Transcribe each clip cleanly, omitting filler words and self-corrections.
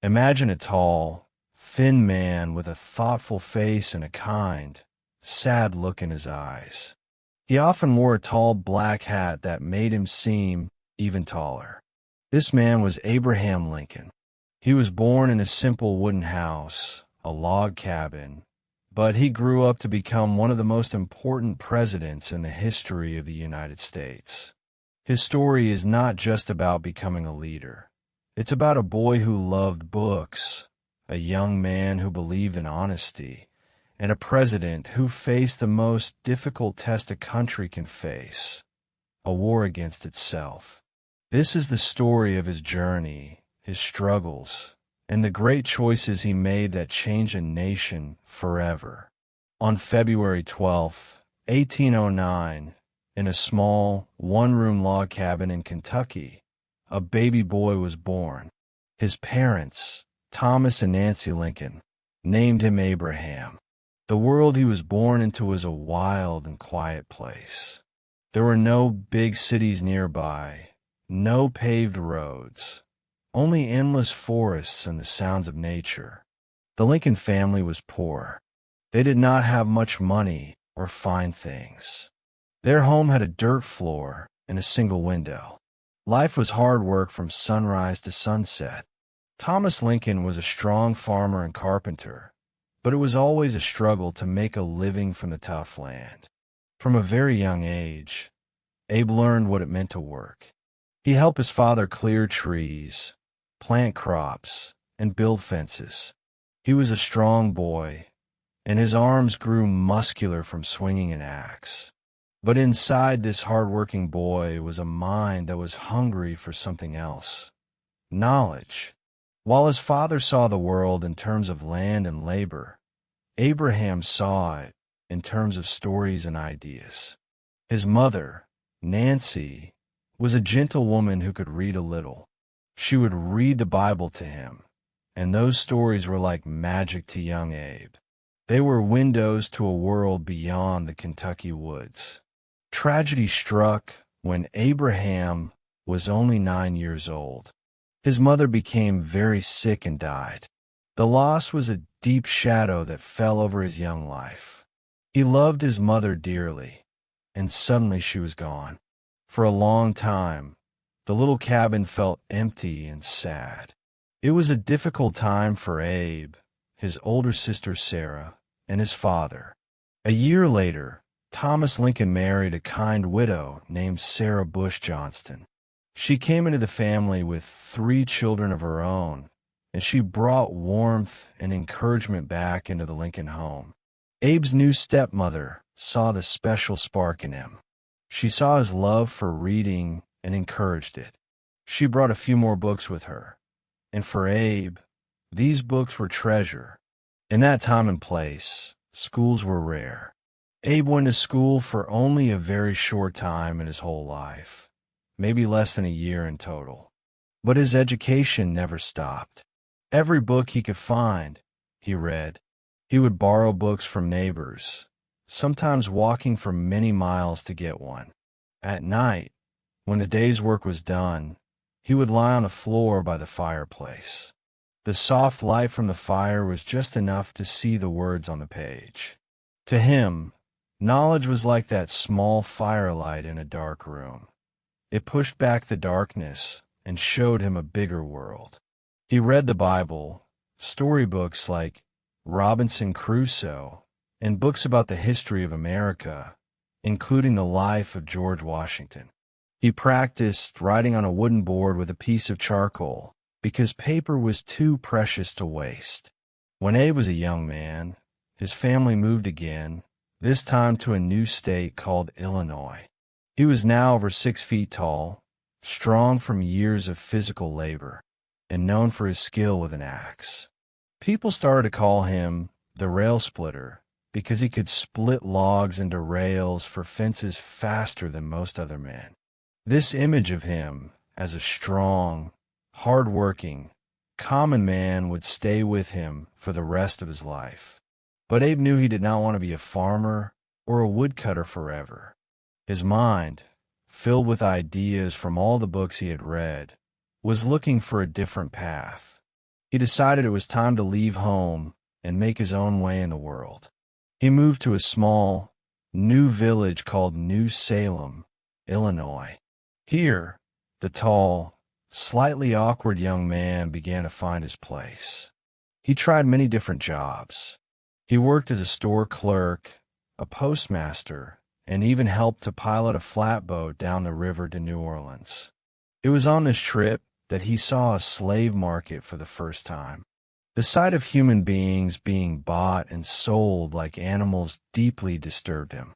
Imagine a tall, thin man with a thoughtful face and a kind, sad look in his eyes. He often wore a tall black hat that made him seem even taller. This man was Abraham Lincoln. He was born in a simple wooden house, a log cabin, but he grew up to become one of the most important presidents in the history of the United States. His story is not just about becoming a leader. It's about a boy who loved books, a young man who believed in honesty, and a president who faced the most difficult test a country can face, a war against itself. This is the story of his journey, his struggles, and the great choices he made that changed a nation forever. On February 12, 1809, in a small, one-room log cabin in Kentucky, a baby boy was born. His parents, Thomas and Nancy Lincoln, named him Abraham. The world he was born into was a wild and quiet place. There were no big cities nearby, no paved roads, only endless forests and the sounds of nature. The Lincoln family was poor. They did not have much money or fine things. Their home had a dirt floor and a single window. Life was hard work from sunrise to sunset. Thomas Lincoln was a strong farmer and carpenter, but it was always a struggle to make a living from the tough land. From a very young age, Abe learned what it meant to work. He helped his father clear trees, plant crops, and build fences. He was a strong boy, and his arms grew muscular from swinging an axe. But inside this hard-working boy was a mind that was hungry for something else: knowledge. While his father saw the world in terms of land and labor, Abraham saw it in terms of stories and ideas. His mother, Nancy, was a gentle woman who could read a little. She would read the Bible to him, and those stories were like magic to young Abe. They were windows to a world beyond the Kentucky woods. Tragedy struck when Abraham was only 9 years old. His mother became very sick and died. The loss was a deep shadow that fell over his young life. He loved his mother dearly, and suddenly she was gone. For a long time, the little cabin felt empty and sad. It was a difficult time for Abe, his older sister Sarah, and his father. A year later, Thomas Lincoln married a kind widow named Sarah Bush Johnston. She came into the family with 3 children of her own, and she brought warmth and encouragement back into the Lincoln home. Abe's new stepmother saw the special spark in him. She saw his love for reading and encouraged it. She brought a few more books with her, and for Abe, these books were treasure. In that time and place, schools were rare. Abe went to school for only a very short time in his whole life, maybe less than a year in total. But his education never stopped. Every book he could find, he read. He would borrow books from neighbors, sometimes walking for many miles to get one. At night, when the day's work was done, he would lie on the floor by the fireplace. The soft light from the fire was just enough to see the words on the page. To him, knowledge was like that small firelight in a dark room. It pushed back the darkness and showed him a bigger world. He read the Bible, storybooks like Robinson Crusoe, and books about the history of America, including the life of George Washington. He practiced writing on a wooden board with a piece of charcoal because paper was too precious to waste. When Abe was a young man, his family moved again, this time to a new state called Illinois. He was now over 6 feet tall, strong from years of physical labor, and known for his skill with an axe. People started to call him the rail splitter because he could split logs into rails for fences faster than most other men. This image of him as a strong, hard-working, common man would stay with him for the rest of his life. But Abe knew he did not want to be a farmer or a woodcutter forever. His mind, filled with ideas from all the books he had read, was looking for a different path. He decided it was time to leave home and make his own way in the world. He moved to a small, new village called New Salem, Illinois. Here, the tall, slightly awkward young man began to find his place. He tried many different jobs. He worked as a store clerk, a postmaster, and even helped to pilot a flatboat down the river to New Orleans. It was on this trip that he saw a slave market for the first time. The sight of human beings being bought and sold like animals deeply disturbed him.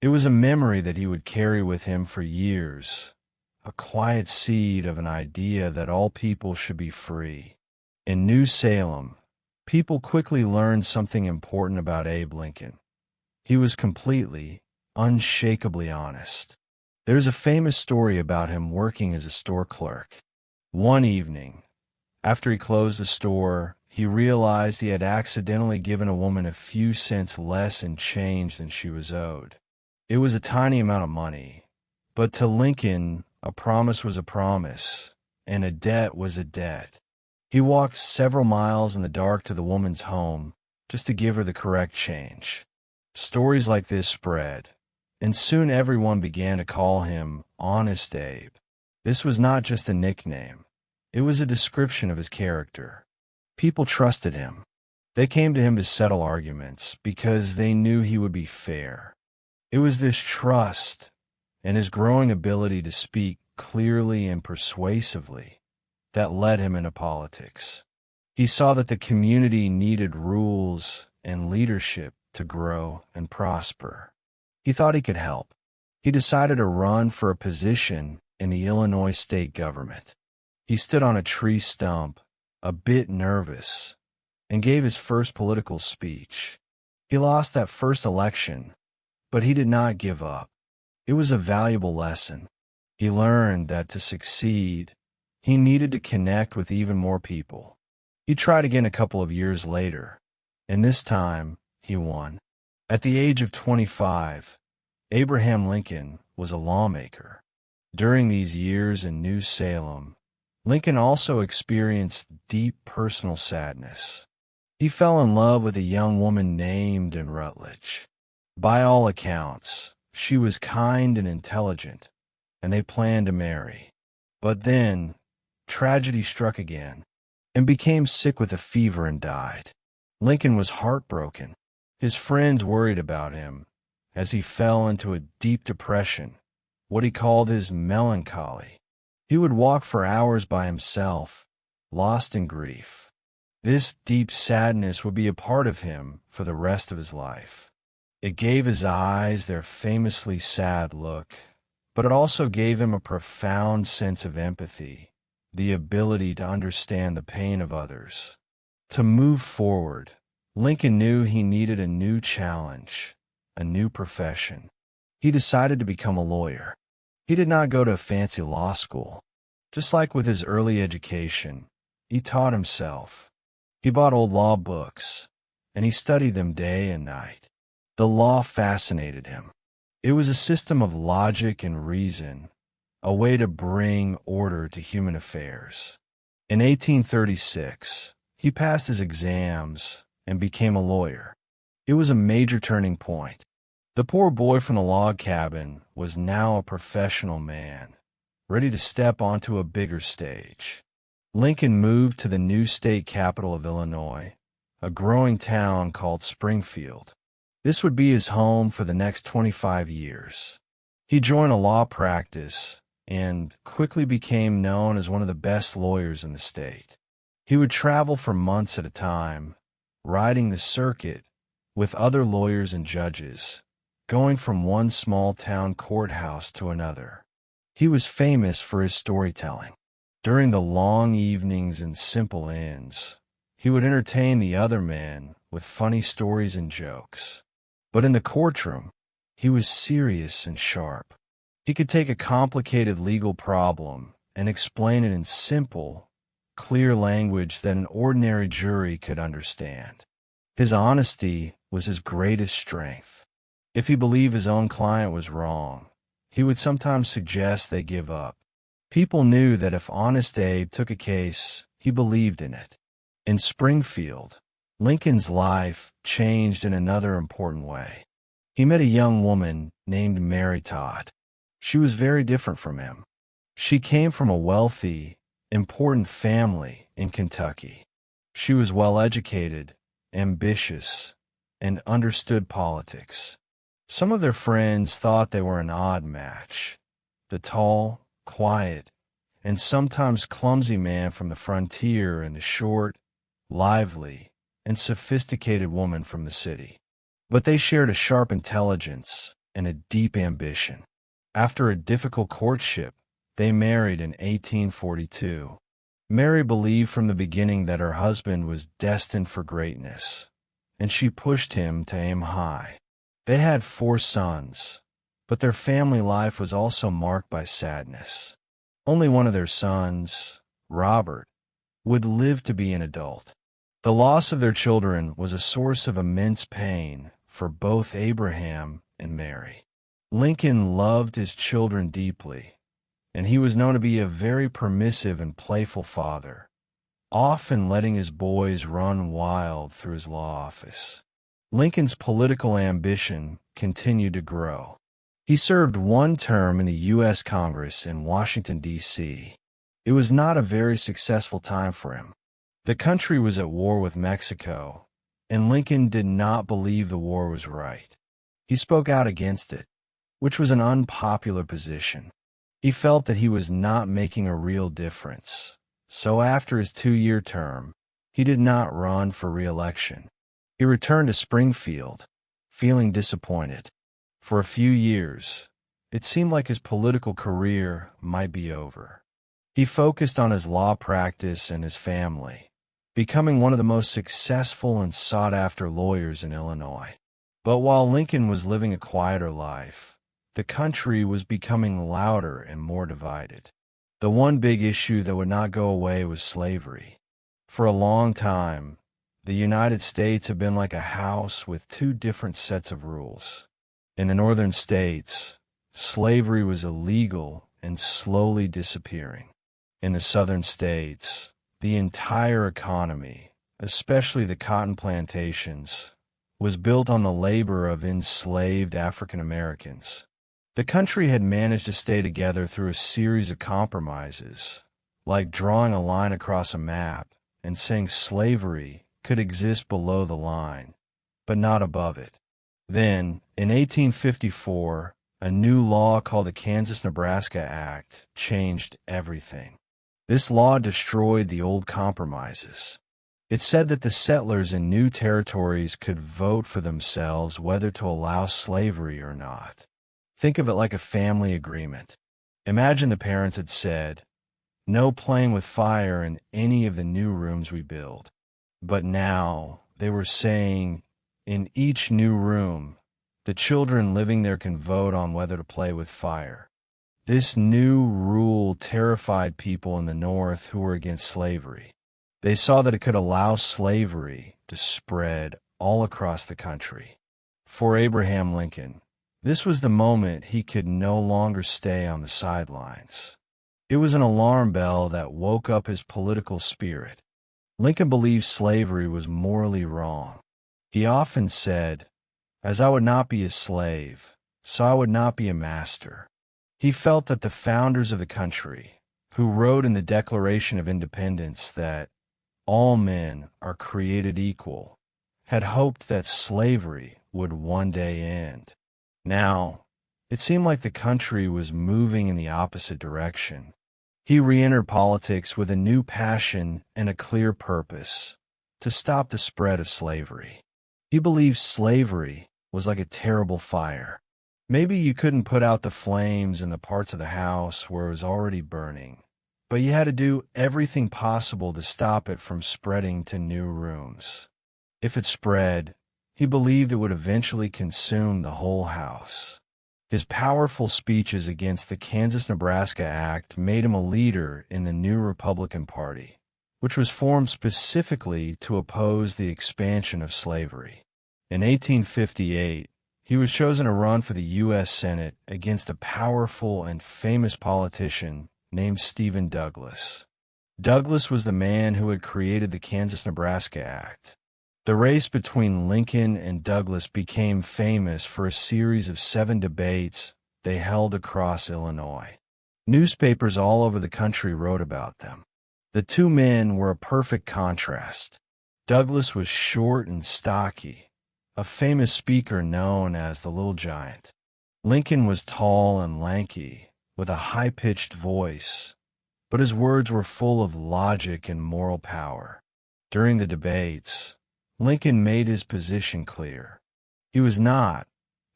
It was a memory that he would carry with him for years, a quiet seed of an idea that all people should be free. In New Salem, people quickly learned something important about Abe Lincoln. He was completely, unshakably honest. There's a famous story about him working as a store clerk. One evening, after he closed the store, he realized he had accidentally given a woman a few cents less in change than she was owed. It was a tiny amount of money, but to Lincoln, a promise was a promise, and a debt was a debt. He walked several miles in the dark to the woman's home just to give her the correct change. Stories like this spread, and soon everyone began to call him Honest Abe. This was not just a nickname. It was a description of his character. People trusted him. They came to him to settle arguments because they knew he would be fair. It was this trust and his growing ability to speak clearly and persuasively that led him into politics. He saw that the community needed rules and leadership to grow and prosper. He thought he could help. He decided to run for a position in the Illinois state government. He stood on a tree stump, a bit nervous, and gave his first political speech. He lost that first election, but he did not give up. It was a valuable lesson. He learned that to succeed, he needed to connect with even more people. He tried again a couple of years later, and this time he won. At the age of 25, Abraham Lincoln was a lawmaker. During these years in New Salem, Lincoln also experienced deep personal sadness. He fell in love with a young woman named Rutledge. By all accounts, she was kind and intelligent, and they planned to marry. But then, tragedy struck again, and became sick with a fever and died. Lincoln was heartbroken. His friends worried about him as he fell into a deep depression, what he called his melancholy. He would walk for hours by himself, lost in grief. This deep sadness would be a part of him for the rest of his life. It gave his eyes their famously sad look, but it also gave him a profound sense of empathy, the ability to understand the pain of others. To move forward, Lincoln knew he needed a new challenge, a new profession. He decided to become a lawyer. He did not go to a fancy law school. Just like with his early education, he taught himself. He bought old law books, and he studied them day and night. The law fascinated him. It was a system of logic and reason, a way to bring order to human affairs. In 1836, he passed his exams and became a lawyer. It was a major turning point. The poor boy from the log cabin was now a professional man, ready to step onto a bigger stage. Lincoln moved to the new state capital of Illinois, a growing town called Springfield. This would be his home for the next 25 years. He joined a law practice and quickly became known as one of the best lawyers in the state. He would travel for months at a time, riding the circuit with other lawyers and judges, going from one small town courthouse to another. He was famous for his storytelling. During the long evenings and simple inns, he would entertain the other men with funny stories and jokes. But in the courtroom, he was serious and sharp. He could take a complicated legal problem and explain it in simple, clear language that an ordinary jury could understand. His honesty was his greatest strength. If he believed his own client was wrong, he would sometimes suggest they give up. People knew that if Honest Abe took a case, he believed in it. In Springfield, Lincoln's life changed in another important way. He met a young woman named Mary Todd. She was very different from him. She came from a wealthy, important family in Kentucky. She was well-educated, ambitious, and understood politics. Some of their friends thought they were an odd match. The tall, quiet, and sometimes clumsy man from the frontier and the short, lively, and sophisticated woman from the city. But they shared a sharp intelligence and a deep ambition. After a difficult courtship, they married in 1842. Mary believed from the beginning that her husband was destined for greatness, and she pushed him to aim high. They had 4 sons, but their family life was also marked by sadness. Only one of their sons, Robert, would live to be an adult. The loss of their children was a source of immense pain for both Abraham and Mary. Lincoln loved his children deeply, and he was known to be a very permissive and playful father, often letting his boys run wild through his law office. Lincoln's political ambition continued to grow. He served 1 term in the U.S. Congress in Washington, D.C. It was not a very successful time for him. The country was at war with Mexico, and Lincoln did not believe the war was right. He spoke out against it, which was an unpopular position. He felt that he was not making a real difference, so after his 2-year term, he did not run for re-election. He returned to Springfield, feeling disappointed. For a few years, it seemed like his political career might be over. He focused on his law practice and his family, becoming one of the most successful and sought-after lawyers in Illinois. But while Lincoln was living a quieter life, the country was becoming louder and more divided. The one big issue that would not go away was slavery. For a long time, the United States had been like a house with 2 different sets of rules. In the northern states, slavery was illegal and slowly disappearing. In the southern states, the entire economy, especially the cotton plantations, was built on the labor of enslaved African Americans. The country had managed to stay together through a series of compromises, like drawing a line across a map and saying slavery could exist below the line, but not above it. Then, in 1854, a new law called the Kansas-Nebraska Act changed everything. This law destroyed the old compromises. It said that the settlers in new territories could vote for themselves whether to allow slavery or not. Think of it like a family agreement. Imagine the parents had said, "No playing with fire in any of the new rooms we build." But now they were saying, in each new room, the children living there can vote on whether to play with fire. This new rule terrified people in the North who were against slavery. They saw that it could allow slavery to spread all across the country. For Abraham Lincoln, this was the moment he could no longer stay on the sidelines. It was an alarm bell that woke up his political spirit. Lincoln believed slavery was morally wrong. He often said, "As I would not be a slave, so I would not be a master." He felt that the founders of the country, who wrote in the Declaration of Independence that all men are created equal, had hoped that slavery would one day end. Now, it seemed like the country was moving in the opposite direction. He re-entered politics with a new passion and a clear purpose: to stop the spread of slavery. He believed slavery was like a terrible fire. Maybe you couldn't put out the flames in the parts of the house where it was already burning, but you had to do everything possible to stop it from spreading to new rooms. If it spread, he believed it would eventually consume the whole house. His powerful speeches against the Kansas-Nebraska Act made him a leader in the new Republican Party, which was formed specifically to oppose the expansion of slavery. In 1858, he was chosen to run for the U.S. Senate against a powerful and famous politician named Stephen Douglas. Douglas was the man who had created the Kansas-Nebraska Act. The race between Lincoln and Douglas became famous for a series of 7 debates they held across Illinois. Newspapers all over the country wrote about them. The two men were a perfect contrast. Douglas was short and stocky, a famous speaker known as the Little Giant. Lincoln was tall and lanky, with a high-pitched voice, but his words were full of logic and moral power. During the debates, Lincoln made his position clear. He was not,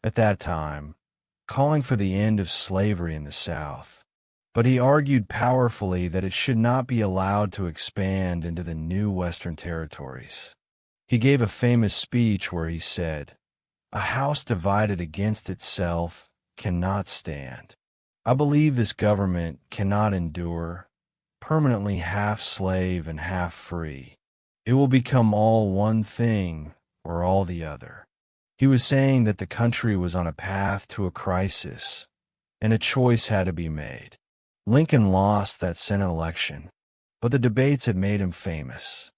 at that time, calling for the end of slavery in the South, but he argued powerfully that it should not be allowed to expand into the new Western territories. He gave a famous speech where he said, "A house divided against itself cannot stand. I believe this government cannot endure, permanently half slave and half free. It will become all one thing or all the other." He was saying that the country was on a path to a crisis, and a choice had to be made. Lincoln lost that Senate election, but the debates had made him famous.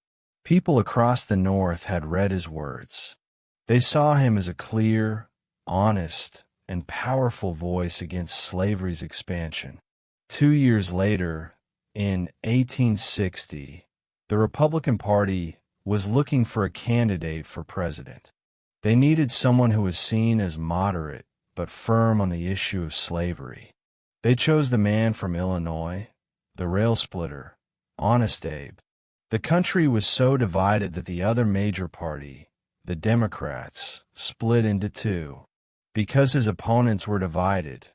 People across the North had read his words. They saw him as a clear, honest, and powerful voice against slavery's expansion. 2 years later, in 1860, the Republican Party was looking for a candidate for president. They needed someone who was seen as moderate but firm on the issue of slavery. They chose the man from Illinois, the rail splitter, Honest Abe. The country was so divided that the other major party, the Democrats, split into two. Because his opponents were divided,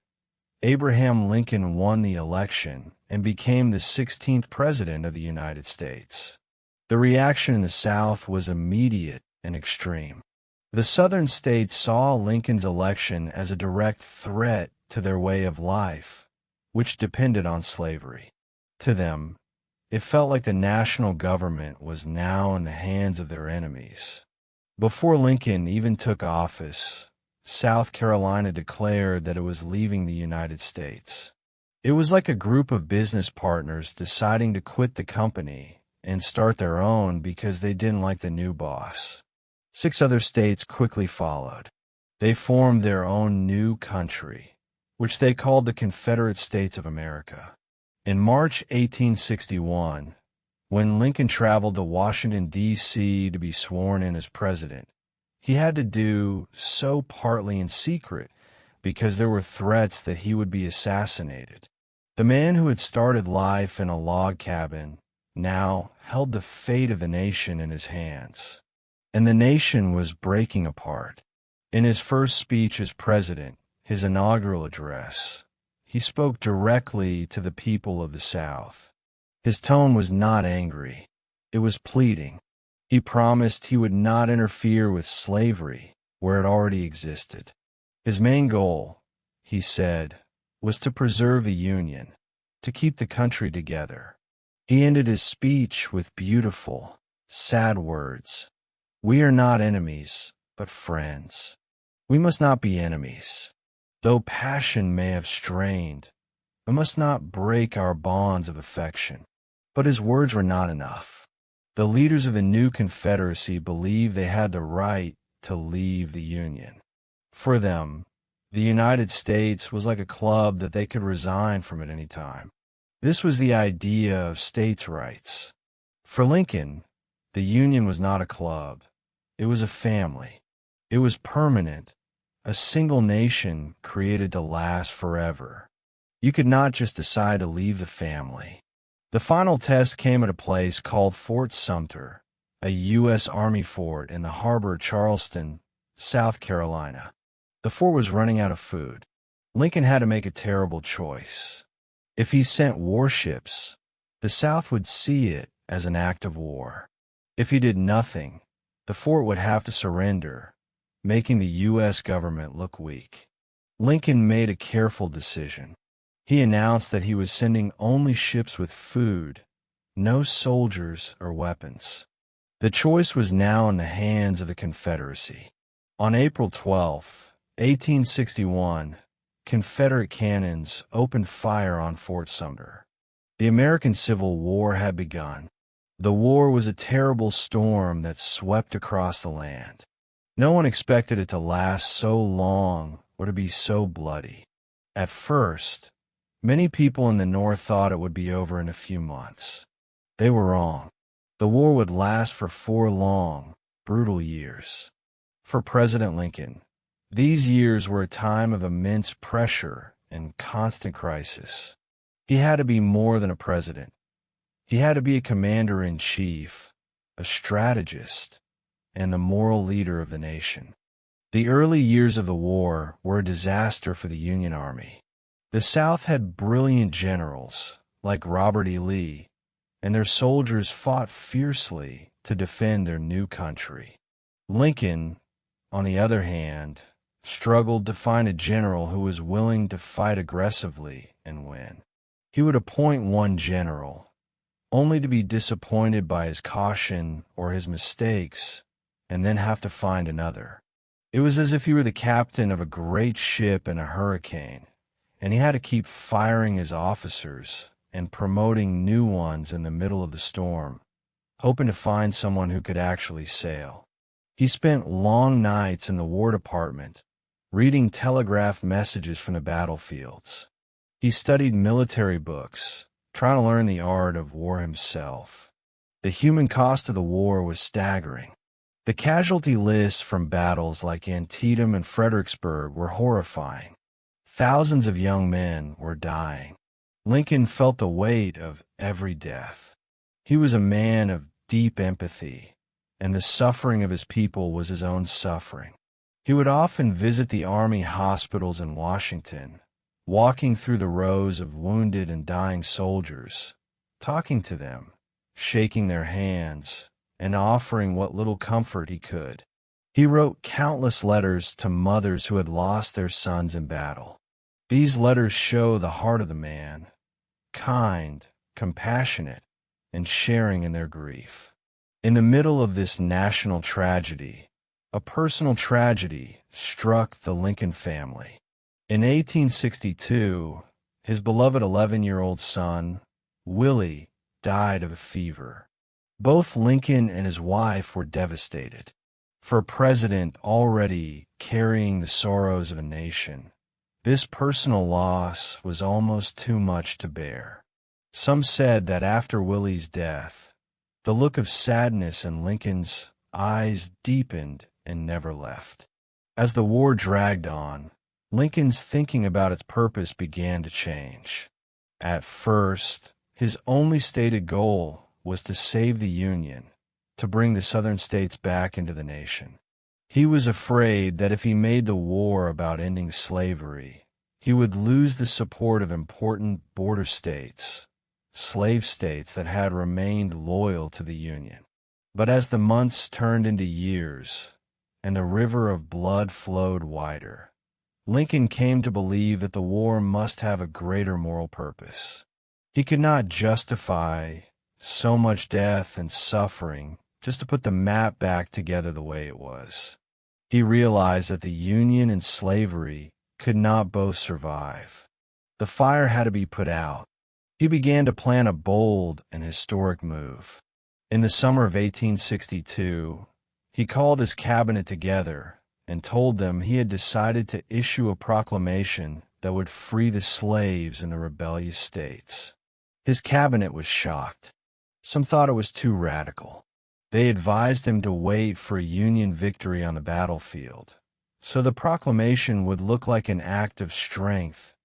Abraham Lincoln won the election and became the 16th president of the United States. The reaction in the South was immediate and extreme. The Southern states saw Lincoln's election as a direct threat to their way of life, which depended on slavery. To them, it felt like the national government was now in the hands of their enemies. Before Lincoln even took office, South Carolina declared that it was leaving the United States. It was like a group of business partners deciding to quit the company and start their own because they didn't like the new boss. 6 other states quickly followed. They formed their own new country, which they called the Confederate States of America. In March 1861, when Lincoln traveled to Washington, D.C. to be sworn in as president, he had to do so partly in secret because there were threats that he would be assassinated. The man who had started life in a log cabin now held the fate of the nation in his hands, and the nation was breaking apart. In his first speech as president, his inaugural address, he spoke directly to the people of the South. His tone was not angry. It was pleading. He promised he would not interfere with slavery where it already existed. His main goal, he said, was to preserve the Union, to keep the country together. He ended his speech with beautiful, sad words. "We are not enemies, but friends. We must not be enemies. Though passion may have strained, it must not break our bonds of affection." But his words were not enough. The leaders of the new Confederacy believed they had the right to leave the Union. For them, the United States was like a club that they could resign from at any time. This was the idea of states' rights. For Lincoln, the Union was not a club. It was a family. It was permanent, a single nation created to last forever. You could not just decide to leave the family. The final test came at a place called Fort Sumter, a U.S. Army fort in the harbor of Charleston, South Carolina. The fort was running out of food. Lincoln had to make a terrible choice. If he sent warships, the South would see it as an act of war. If he did nothing, the fort would have to surrender, making the U.S. government look weak. Lincoln made a careful decision. He announced that he was sending only ships with food, no soldiers or weapons. The choice was now in the hands of the Confederacy. On April 12, 1861, Confederate cannons opened fire on Fort Sumter. The American Civil War had begun. The war was a terrible storm that swept across the land. No one expected it to last so long or to be so bloody. At first, many people in the North thought it would be over in a few months. They were wrong. The war would last for 4 long, brutal years. For President Lincoln, these years were a time of immense pressure and constant crisis. He had to be more than a president. He had to be a commander-in-chief, a strategist, and the moral leader of the nation. The early years of the war were a disaster for the Union Army. The South had brilliant generals like Robert E. Lee, and their soldiers fought fiercely to defend their new country. Lincoln, on the other hand, struggled to find a general who was willing to fight aggressively and win. He would appoint one general, only to be disappointed by his caution or his mistakes, and then have to find another. It was as if he were the captain of a great ship in a hurricane, and he had to keep firing his officers and promoting new ones in the middle of the storm, hoping to find someone who could actually sail. He spent long nights in the War Department, reading telegraph messages from the battlefields. He studied military books, trying to learn the art of war himself. The human cost of the war was staggering. The casualty lists from battles like Antietam and Fredericksburg were horrifying. Thousands of young men were dying. Lincoln felt the weight of every death. He was a man of deep empathy, and the suffering of his people was his own suffering. He would often visit the Army hospitals in Washington, walking through the rows of wounded and dying soldiers, talking to them, shaking their hands, and offering what little comfort he could. He wrote countless letters to mothers who had lost their sons in battle. These letters show the heart of the man, kind, compassionate, and sharing in their grief. In the middle of this national tragedy, a personal tragedy struck the Lincoln family. In 1862, his beloved 11-year-old son, Willie, died of a fever. Both Lincoln and his wife were devastated. For a president already carrying the sorrows of a nation, this personal loss was almost too much to bear. Some said that after Willie's death, the look of sadness in Lincoln's eyes deepened and never left. As the war dragged on, Lincoln's thinking about its purpose began to change. At first, his only stated goal was to save the Union, to bring the Southern states back into the nation. He was afraid that if he made the war about ending slavery, he would lose the support of important border states, slave states that had remained loyal to the Union. But as the months turned into years, and the river of blood flowed wider, Lincoln came to believe that the war must have a greater moral purpose. He could not justify so much death and suffering just to put the map back together the way it was. He realized that the Union and slavery could not both survive. The fire had to be put out. He began to plan a bold and historic move. In the summer of 1862, he called his cabinet together and told them he had decided to issue a proclamation that would free the slaves in the rebellious states. His cabinet was shocked. Some thought it was too radical. They advised him to wait for a Union victory on the battlefield, so the proclamation would look like an act of strength,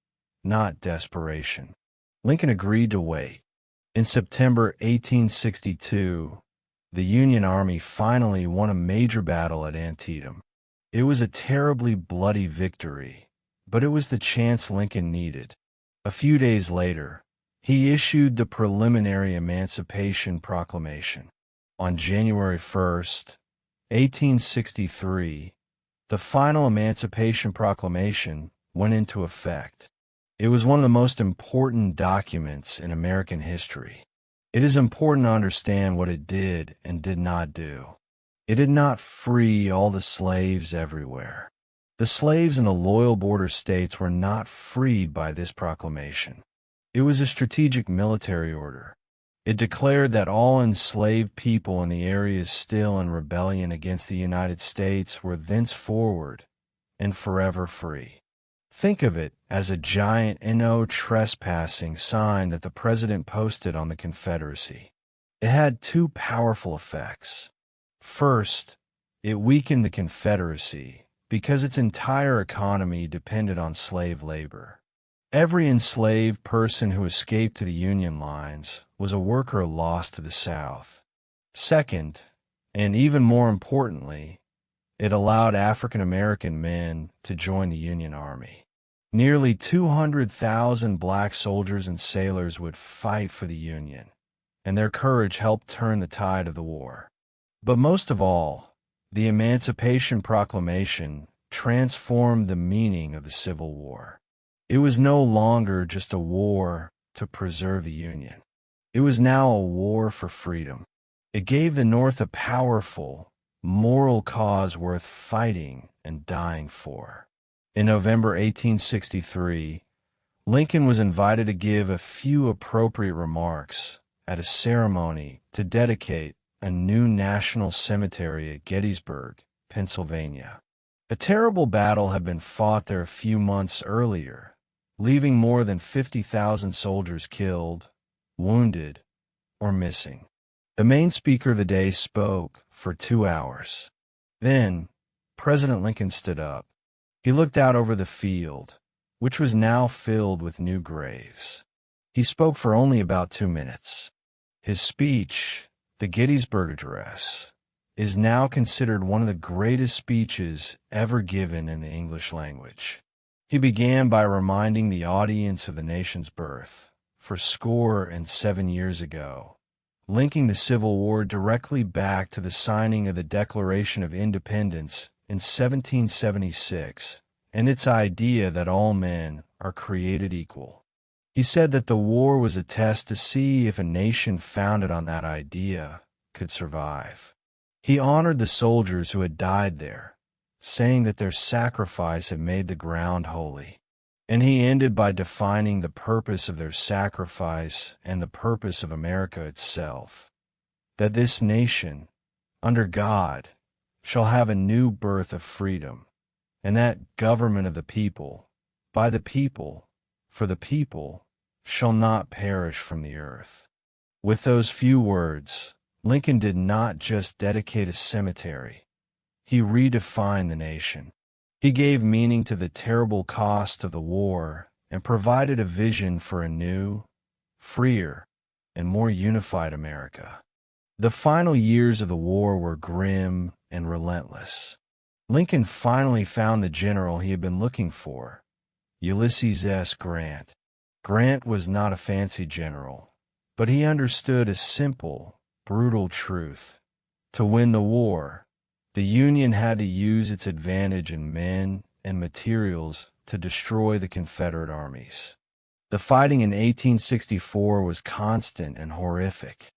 not desperation. Lincoln agreed to wait. In September 1862, the Union Army finally won a major battle at Antietam. It was a terribly bloody victory, but it was the chance Lincoln needed. A few days later, he issued the preliminary Emancipation Proclamation. On January 1st, 1863, the final Emancipation Proclamation went into effect. It was one of the most important documents in American history. It is important to understand what it did and did not do. It did not free all the slaves everywhere. The slaves in the loyal border states were not freed by this proclamation. It was a strategic military order. It declared that all enslaved people in the areas still in rebellion against the United States were thenceforward and forever free. Think of it as a giant no trespassing sign that the president posted on the Confederacy. It had two powerful effects. First, it weakened the Confederacy because its entire economy depended on slave labor. Every enslaved person who escaped to the Union lines was a worker lost to the South. Second, and even more importantly, it allowed African American men to join the Union Army. Nearly 200,000 black soldiers and sailors would fight for the Union, and their courage helped turn the tide of the war. But most of all, the Emancipation Proclamation transformed the meaning of the Civil War. It was no longer just a war to preserve the Union. It was now a war for freedom. It gave the North a powerful, moral cause worth fighting and dying for. In November 1863, Lincoln was invited to give a few appropriate remarks at a ceremony to dedicate a new national cemetery at Gettysburg, Pennsylvania. A terrible battle had been fought there a few months earlier, leaving more than 50,000 soldiers killed, wounded, or missing. The main speaker of the day spoke for 2 hours. Then, President Lincoln stood up. He looked out over the field, which was now filled with new graves. He spoke for only about 2 minutes. His speech, the Gettysburg Address, is now considered one of the greatest speeches ever given in the English language. He began by reminding the audience of the nation's birth, 407 years ago, linking the Civil War directly back to the signing of the Declaration of Independence in 1776 and its idea that all men are created equal. He said that the war was a test to see if a nation founded on that idea could survive. He honored the soldiers who had died there, saying that their sacrifice had made the ground holy. And he ended by defining the purpose of their sacrifice and the purpose of America itself, that this nation, under God, shall have a new birth of freedom, and that government of the people, by the people, for the people, shall not perish from the earth. With those few words, Lincoln did not just dedicate a cemetery. He redefined the nation. He gave meaning to the terrible cost of the war and provided a vision for a new, freer, and more unified America. The final years of the war were grim and relentless. Lincoln finally found the general he had been looking for, Ulysses S. Grant. Grant was not a fancy general, but he understood a simple, brutal truth. To win the war, the Union had to use its advantage in men and materials to destroy the Confederate armies. The fighting in 1864 was constant and horrific.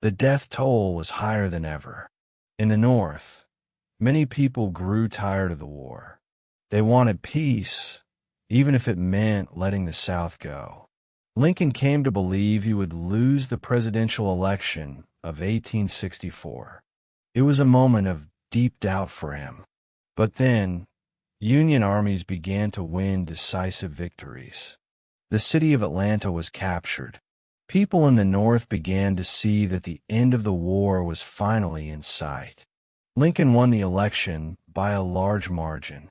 The death toll was higher than ever. In the North, many people grew tired of the war. They wanted peace, even if it meant letting the South go. Lincoln came to believe he would lose the presidential election of 1864. It was a moment of deep doubt for him. But then, Union armies began to win decisive victories. The city of Atlanta was captured. People in the North began to see that the end of the war was finally in sight. Lincoln won the election by a large margin.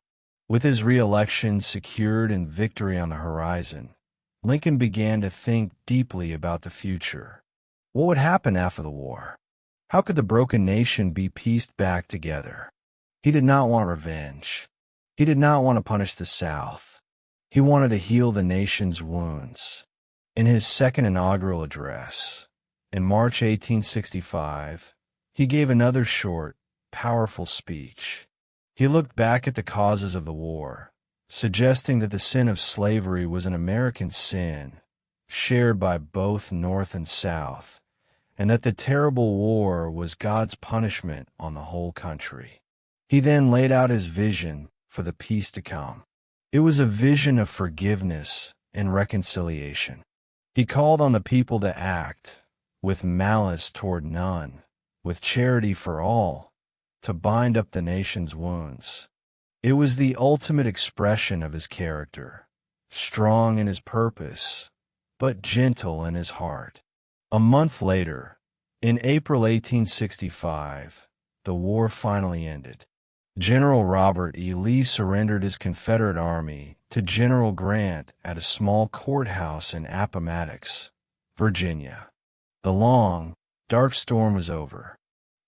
With his re-election secured and victory on the horizon, Lincoln began to think deeply about the future. What would happen after the war? How could the broken nation be pieced back together? He did not want revenge. He did not want to punish the South. He wanted to heal the nation's wounds. In his second inaugural address, in March 1865, he gave another short, powerful speech. He looked back at the causes of the war, suggesting that the sin of slavery was an American sin, shared by both North and South, and that the terrible war was God's punishment on the whole country. He then laid out his vision for the peace to come. It was a vision of forgiveness and reconciliation. He called on the people to act with malice toward none, with charity for all, to bind up the nation's wounds. It was the ultimate expression of his character, strong in his purpose, but gentle in his heart. A month later, in April 1865, the war finally ended. General Robert E. Lee surrendered his Confederate Army to General Grant at a small courthouse in Appomattox, Virginia. The long, dark storm was over.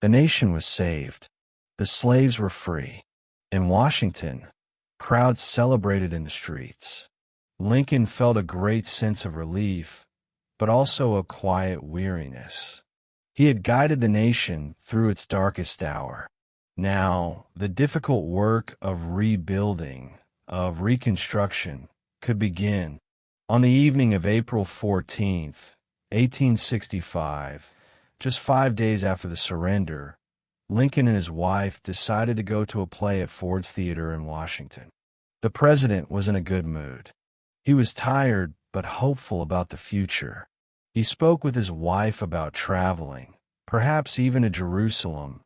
The nation was saved. The slaves were free. In Washington, crowds celebrated in the streets. Lincoln felt a great sense of relief, but also a quiet weariness. He had guided the nation through its darkest hour. Now, the difficult work of rebuilding, of reconstruction, could begin. On the evening of April 14th, 1865, just 5 days after the surrender, Lincoln and his wife decided to go to a play at Ford's Theater in Washington. The president was in a good mood. He was tired but hopeful about the future. He spoke with his wife about traveling, perhaps even to Jerusalem,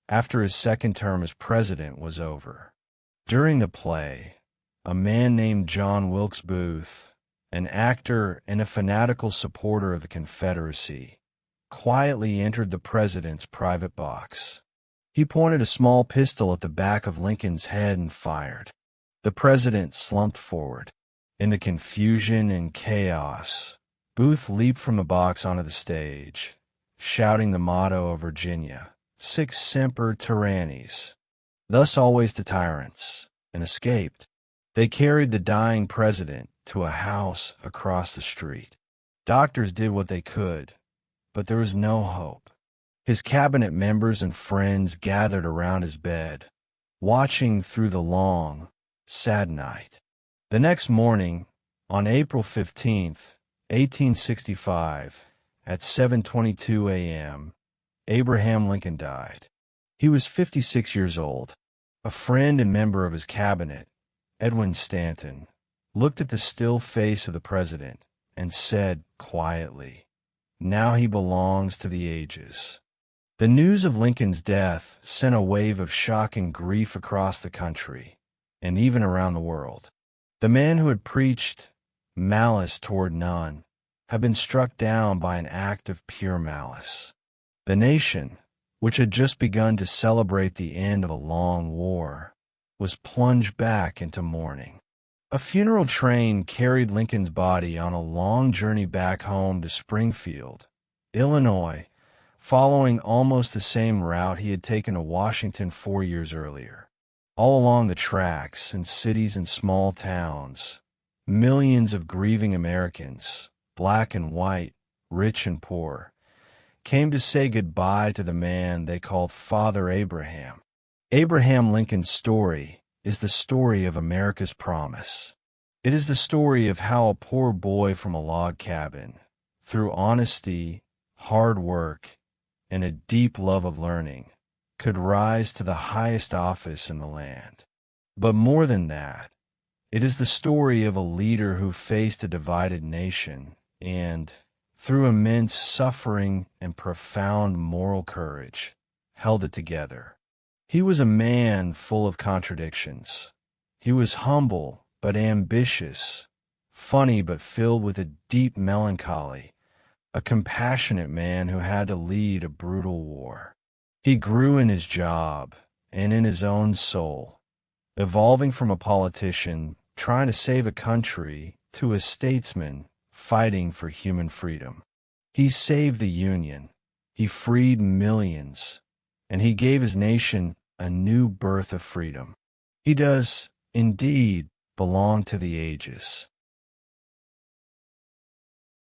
after his second term as president was over. During the play, a man named John Wilkes Booth, an actor and a fanatical supporter of the Confederacy, quietly entered the president's private box. He pointed a small pistol at the back of Lincoln's head and fired. The president slumped forward. In the confusion and chaos, Booth leaped from the box onto the stage, shouting the motto of Virginia, Sic semper tyrannis, thus always to tyrants, and escaped. They carried the dying president to a house across the street. Doctors did what they could, but there was no hope. His cabinet members and friends gathered around his bed, watching through the long, sad night. The next morning, on April 15th, 1865, at 7:22 a.m., Abraham Lincoln died. He was 56 years old. A friend and member of his cabinet, Edwin Stanton, looked at the still face of the president and said quietly, "Now he belongs to the ages." The news of Lincoln's death sent a wave of shock and grief across the country, and even around the world. The man who had preached malice toward none had been struck down by an act of pure malice. The nation, which had just begun to celebrate the end of a long war, was plunged back into mourning. A funeral train carried Lincoln's body on a long journey back home to Springfield, Illinois, following almost the same route he had taken to Washington 4 years earlier. All along the tracks, in cities and small towns, millions of grieving Americans, black and white, rich and poor, came to say goodbye to the man they called Father Abraham. Abraham Lincoln's story is the story of America's promise. It is the story of how a poor boy from a log cabin, through honesty, hard work, and a deep love of learning, could rise to the highest office in the land. But more than that, it is the story of a leader who faced a divided nation and, through immense suffering and profound moral courage, held it together. He was a man full of contradictions. He was humble but ambitious, funny but filled with a deep melancholy, a compassionate man who had to lead a brutal war. He grew in his job and in his own soul, evolving from a politician trying to save a country to a statesman fighting for human freedom. He saved the Union, he freed millions, and he gave his nation a new birth of freedom. He does, indeed, belong to the ages.